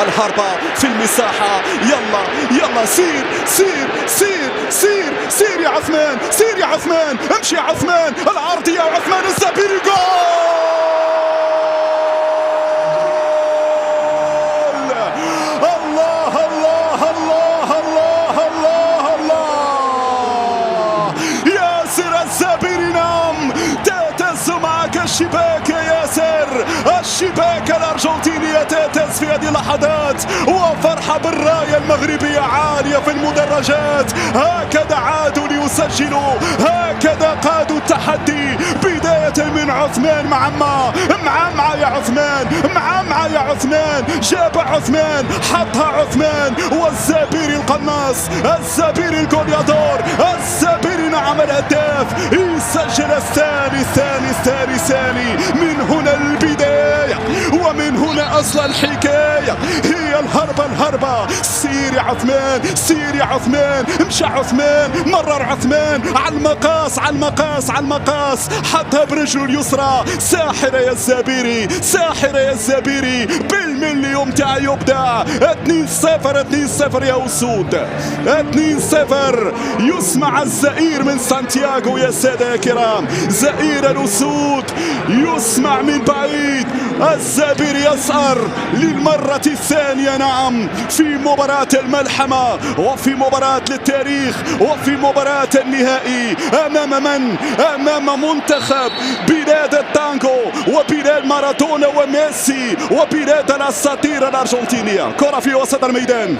الهربة في المساحة. يلا يلا سير سير سير سير سير يا عثمان، سير يا عثمان، امشي يا عثمان، العرضية يا عثمان الزبيري، جول! الله الله الله الله الله الله! ياسر الزبيري نعم، تهتز معك الشباك يا ياسر، الشباك الأرجنتينية تهتز في هذه اللحظات، وفرحة بالراية المغربية عالية في المدرجات. هكذا عادوا ليسجلوا، هكذا قادوا التحدي، بداية من عثمان معمعة يا عثمان، معمعة يا عثمان، جاب عثمان، حطها عثمان، والزبيري القناص، الزبيري الجوليادور، الزبيري نعم الهداف، يسجل الثاني. من هنا البداية، ومن هنا أصل الحكاية، هي الهربة. سير يا عثمان، سير يا عثمان، مشى عثمان، مرر عثمان على المقاس، حطها برجله اليسرى. ساحرة يا الزبيري، ساحرة يا الزبيري، بالمليون تاع يبدأ. 2-0 يا أسود، 2-0. يسمع الزئير من سانتياغو يا سادة يا كرام، زئير الأسود يسمع من بعيد. الزبيري يسأر للمرة الثانية نعم، في مباراة الملحمة، وفي مباراة للتاريخ، وفي مباراة النهائي. أمام من؟ أمام منتخب بلاد التانغو، وبلاد مارادونا وميسي، وبلاد الأساطير الأرجنتينية. كرة في وسط الميدان.